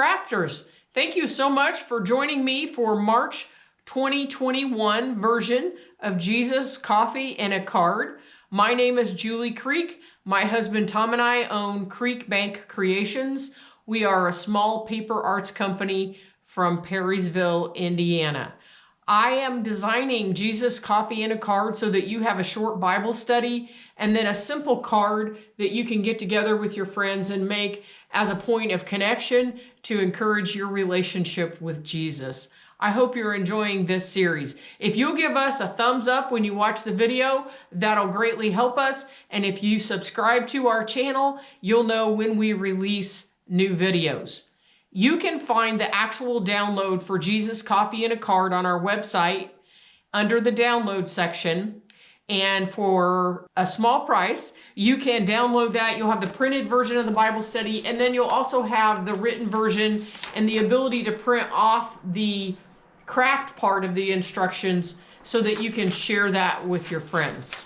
crafters. Thank you so much for joining me for March 2021 version of Jesus Coffee and a Card. My name is Julie Creek. My husband Tom and I own Creek Bank Creations. We are a small paper arts company from Perrysville, Indiana. I am designing Jesus Coffee and a Card so that you have a short Bible study and then a simple card that you can get together with your friends and make as a point of connection to encourage your relationship with Jesus. I hope you're enjoying this series. If you'll give us a thumbs up when you watch the video, that'll greatly help us. And if you subscribe to our channel, you'll know when we release new videos. You can find the actual download for Jesus Coffee and a Card on our website under the download section. And for a small price, you can download that. You'll have the printed version of the Bible study, and then you'll also have the written version and the ability to print off the craft part of the instructions so that you can share that with your friends.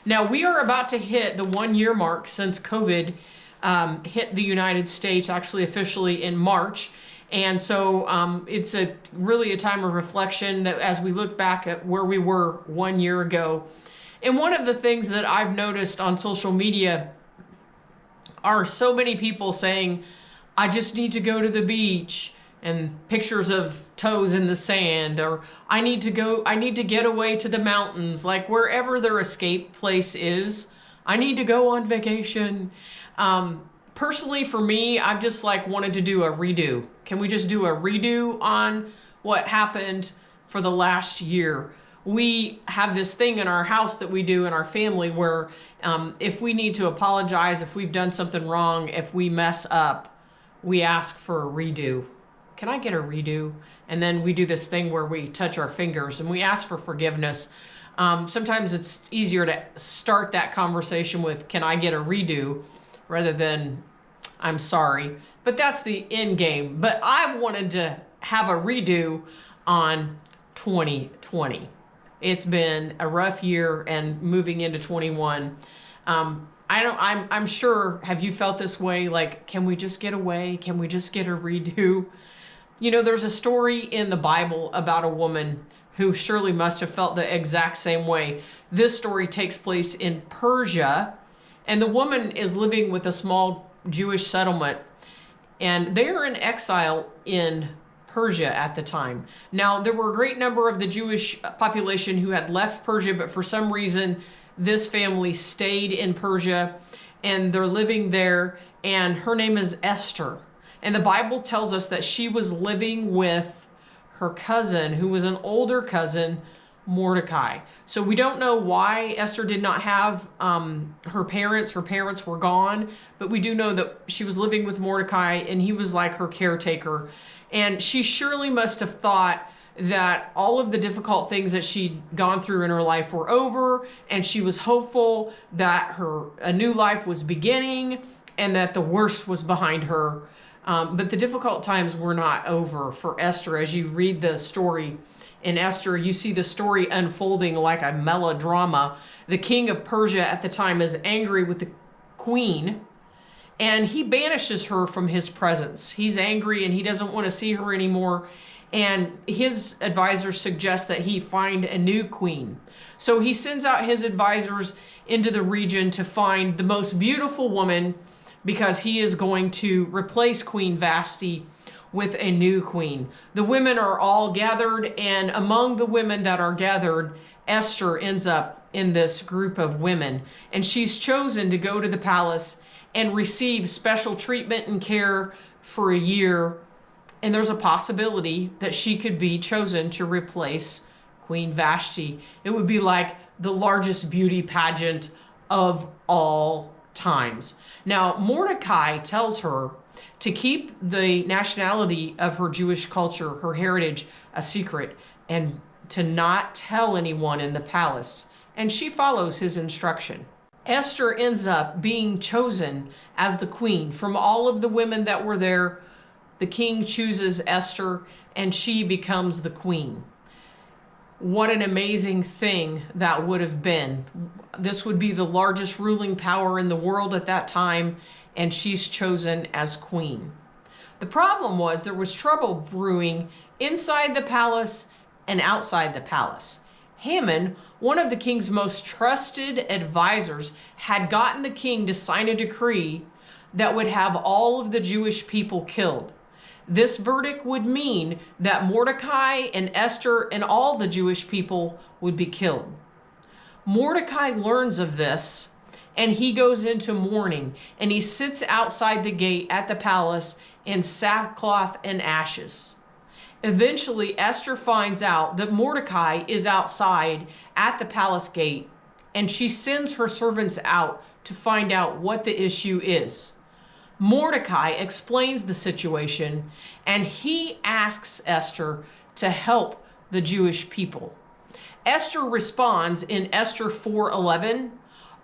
Now, we are about to hit the 1-year mark since COVID hit the United States, actually officially in March. And so it's really a time of reflection that as we look back at where we were 1 year ago. And one of the things that I've noticed on social media are so many people saying, I just need to go to the beach, and pictures of toes in the sand, or I need to get away to the mountains, like wherever their escape place is. I need to go on vacation. Personally, for me, I've just wanted to do a redo. Can we just do a redo on what happened for the last year? We have this thing in our house that we do in our family where if we need to apologize, if we've done something wrong, if we mess up, we ask for a redo. Can I get a redo? And then we do this thing where we touch our fingers and we ask for forgiveness. Sometimes it's easier to start that conversation with, can I get a redo? Rather than, I'm sorry. But that's the end game. But I've wanted to have a redo on 2020. It's been a rough year, and moving into 21. I'm sure, have you felt this way? Like, can we just get away? Can we just get a redo? You know, there's a story in the Bible about a woman who surely must have felt the exact same way. This story takes place in Persia, and the woman is living with a small Jewish settlement, and they are in exile in Persia at the time. Now, there were a great number of the Jewish population who had left Persia, but for some reason, this family stayed in Persia, and they're living there, and her name is Esther. And the Bible tells us that she was living with her cousin, who was an older cousin, Mordecai. So we don't know why Esther did not have her parents. Her parents were gone, but we do know that she was living with Mordecai, and he was like her caretaker. And she surely must have thought that all of the difficult things that she'd gone through in her life were over, and she was hopeful that a new life was beginning and that the worst was behind her. But the difficult times were not over for Esther. As you read the story in Esther, you see the story unfolding like a melodrama. The king of Persia at the time is angry with the queen, and he banishes her from his presence. He's angry and he doesn't want to see her anymore. And his advisors suggest that he find a new queen. So he sends out his advisors into the region to find the most beautiful woman, because he is going to replace Queen Vashti with a new queen. The women are all gathered, and among the women that are gathered, Esther ends up in this group of women, and she's chosen to go to the palace and receive special treatment and care for a year. And there's a possibility that she could be chosen to replace Queen Vashti. It would be like the largest beauty pageant of all times. Now, Mordecai tells her to keep the nationality of her Jewish culture, her heritage, a secret, and to not tell anyone in the palace. And she follows his instruction. Esther ends up being chosen as the queen. From all of the women that were there, the king chooses Esther, and she becomes the queen. What an amazing thing that would have been. This would be the largest ruling power in the world at that time, and she's chosen as queen. The problem was there was trouble brewing inside the palace and outside the palace. Haman, one of the king's most trusted advisors, had gotten the king to sign a decree that would have all of the Jewish people killed. This verdict would mean that Mordecai and Esther and all the Jewish people would be killed. Mordecai learns of this and he goes into mourning and he sits outside the gate at the palace in sackcloth and ashes. Eventually, Esther finds out that Mordecai is outside at the palace gate, and she sends her servants out to find out what the issue is. Mordecai explains the situation, and he asks Esther to help the Jewish people. Esther responds in Esther 4:11.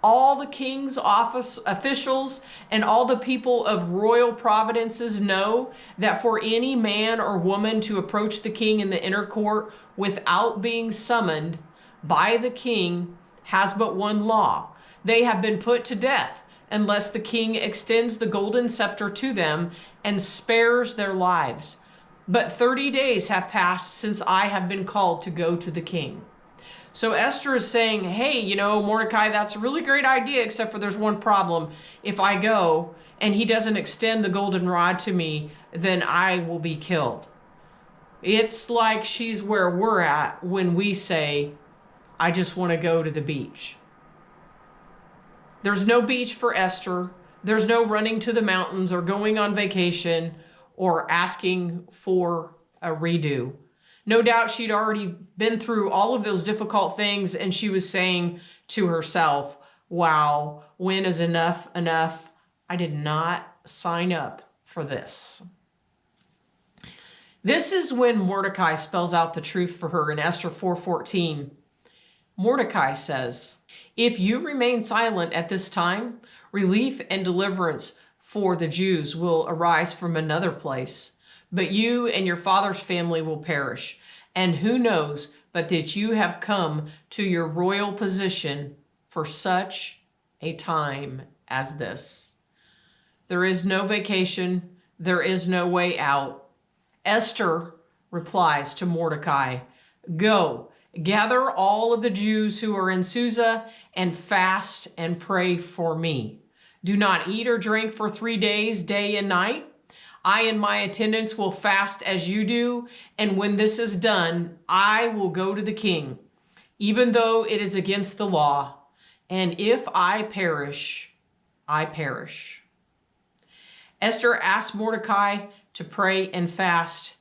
All the king's office officials and all the people of royal providences know that for any man or woman to approach the king in the inner court without being summoned by the king has but one law. They have been put to death unless the king extends the golden scepter to them and spares their lives. But 30 days have passed since I have been called to go to the king. So Esther is saying, hey, Mordecai, that's a really great idea, except for there's one problem. If I go and he doesn't extend the golden rod to me, then I will be killed. It's like she's where we're at when we say, I just want to go to the beach. There's no beach for Esther. There's no running to the mountains or going on vacation or asking for a redo. No doubt she'd already been through all of those difficult things, and she was saying to herself, wow, when is enough enough? I did not sign up for this. This is when Mordecai spells out the truth for her in Esther 4:14. Mordecai says, if you remain silent at this time, relief and deliverance for the Jews will arise from another place. But you and your father's family will perish. And who knows but that you have come to your royal position for such a time as this. There is no vacation. There is no way out. Esther replies to Mordecai, go, gather all of the Jews who are in Susa and fast and pray for me. Do not eat or drink for 3 days, day and night. I and my attendants will fast as you do, and when this is done, I will go to the king, even though it is against the law. And if I perish, I perish. Esther asked Mordecai to pray and fast,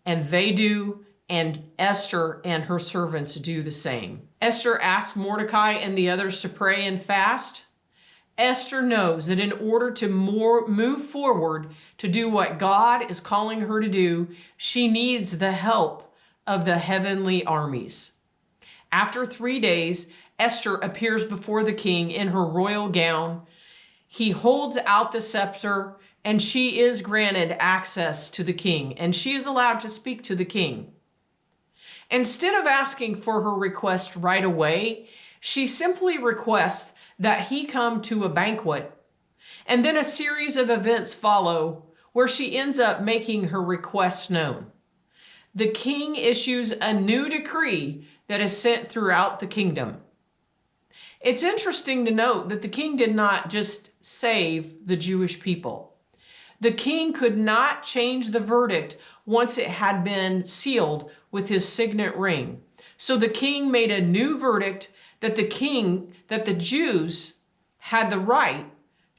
and they do, and Esther and her servants do the same. Esther asked Mordecai and the others to pray and fast. Esther knows that in order to move forward to do what God is calling her to do, she needs the help of the heavenly armies. After 3 days, Esther appears before the king in her royal gown. He holds out the scepter, and she is granted access to the king, and she is allowed to speak to the king. Instead of asking for her request right away, she simply requests that he come to a banquet. And then a series of events follow where she ends up making her request known. The king issues a new decree that is sent throughout the kingdom. It's interesting to note that the king did not just save the Jewish people. The king could not change the verdict once it had been sealed with his signet ring. So the king made a new verdict that the Jews had the right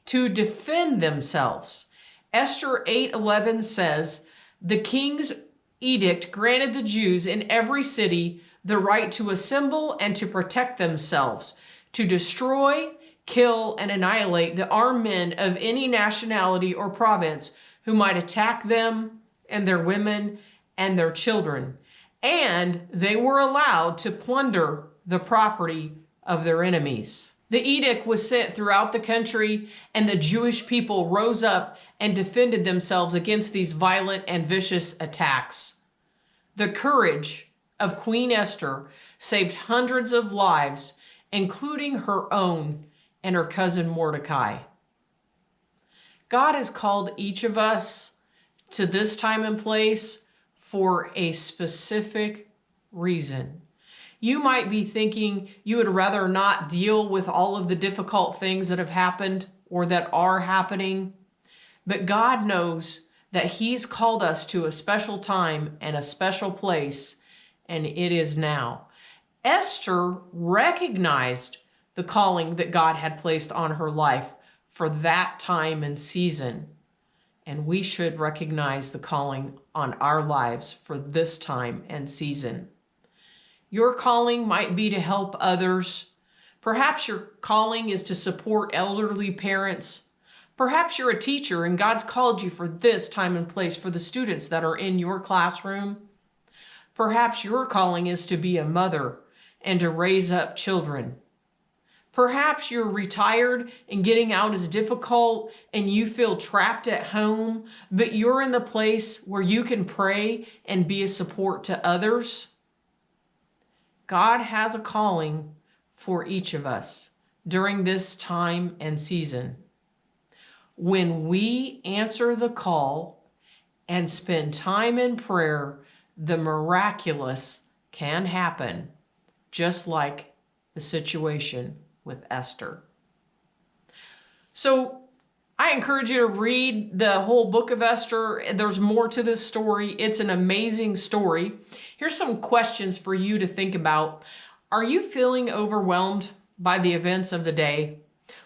to defend themselves. Esther 8:11 says, the king's edict granted the Jews in every city the right to assemble and to protect themselves, to destroy, kill, and annihilate the armed men of any nationality or province who might attack them and their women and their children. And they were allowed to plunder the property of their enemies. The edict was sent throughout the country, and the Jewish people rose up and defended themselves against these violent and vicious attacks. The courage of Queen Esther saved hundreds of lives, including her own and her cousin Mordecai. God has called each of us to this time and place for a specific reason. You might be thinking you would rather not deal with all of the difficult things that have happened or that are happening, but God knows that He's called us to a special time and a special place, and it is now. Esther recognized the calling that God had placed on her life for that time and season, and we should recognize the calling on our lives for this time and season. Your calling might be to help others. Perhaps your calling is to support elderly parents. Perhaps you're a teacher and God's called you for this time and place for the students that are in your classroom. Perhaps your calling is to be a mother and to raise up children. Perhaps you're retired and getting out is difficult and you feel trapped at home, but you're in the place where you can pray and be a support to others. God has a calling for each of us during this time and season. When we answer the call and spend time in prayer, the miraculous can happen, just like the situation with Esther. So I encourage you to read the whole book of Esther. There's more to this story. It's an amazing story. Here's some questions for you to think about. Are you feeling overwhelmed by the events of the day?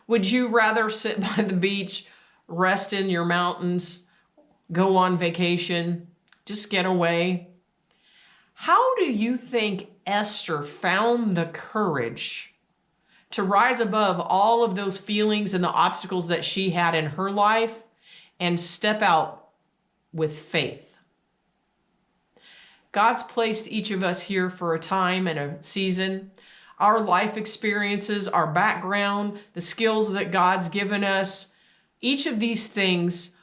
Would you rather sit by the beach, rest in your mountains, go on vacation, just get away? How do you think Esther found the courage to rise above all of those feelings and the obstacles that she had in her life and step out with faith? God's placed each of us here for a time and a season. Our life experiences, our background, the skills that God's given us, each of these things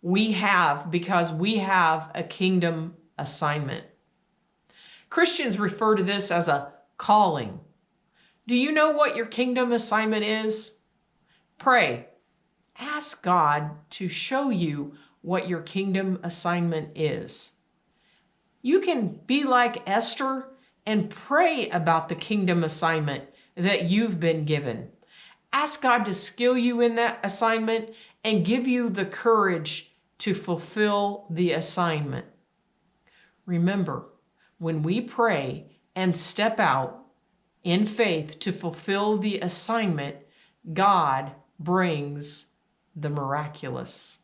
we have because we have a kingdom assignment. Christians refer to this as a calling. Do you know what your kingdom assignment is? Pray. Ask God to show you what your kingdom assignment is. You can be like Esther and pray about the kingdom assignment that you've been given. Ask God to skill you in that assignment and give you the courage to fulfill the assignment. Remember, when we pray and step out in faith to fulfill the assignment, God brings the miraculous.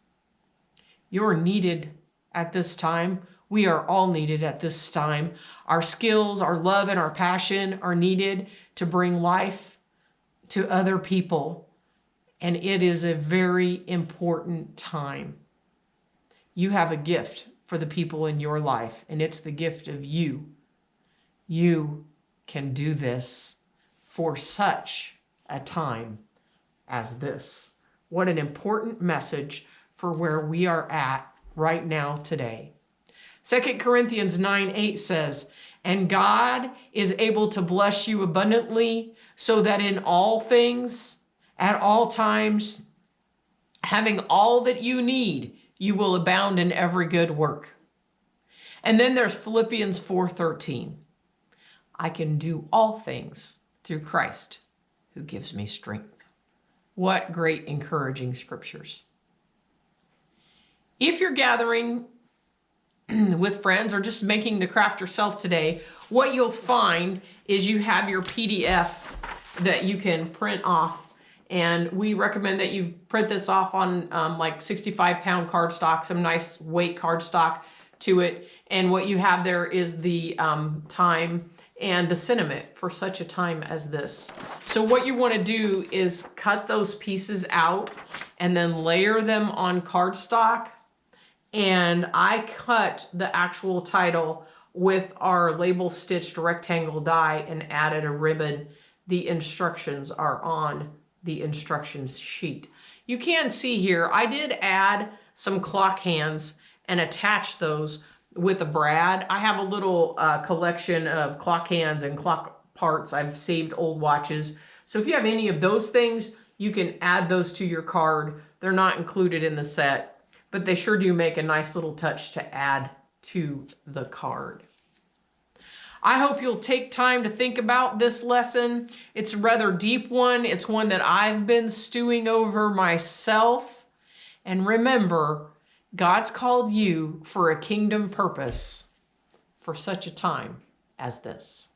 You're needed at this time. We are all needed at this time. Our skills, our love, and our passion are needed to bring life to other people. And it is a very important time. You have a gift for the people in your life, and it's the gift of you. You can do this for such a time as this. What an important message for where we are at right now today. 2 Corinthians 9:8 says, "And God is able to bless you abundantly, so that in all things, at all times, having all that you need, you will abound in every good work." And then there's Philippians 4:13. "I can do all things through Christ who gives me strength." What great encouraging scriptures. If you're gathering with friends or just making the craft yourself today, what you'll find is you have your PDF that you can print off. And we recommend that you print this off on like 65-pound cardstock, some nice weight cardstock to it. And what you have there is the time and the sentiment for such a time as this. So what you want to do is cut those pieces out and then layer them on cardstock. And I cut the actual title with our label stitched rectangle die and added a ribbon. The instructions are on the instructions sheet. You can see here, I did add some clock hands and attach those with a brad. I have a little collection of clock hands and clock parts. I've saved old watches. So if you have any of those things, you can add those to your card. They're not included in the set. but they sure do make a nice little touch to add to the card. I hope you'll take time to think about this lesson. It's a rather deep one. It's one that I've been stewing over myself. And remember, God's called you for a kingdom purpose for such a time as this.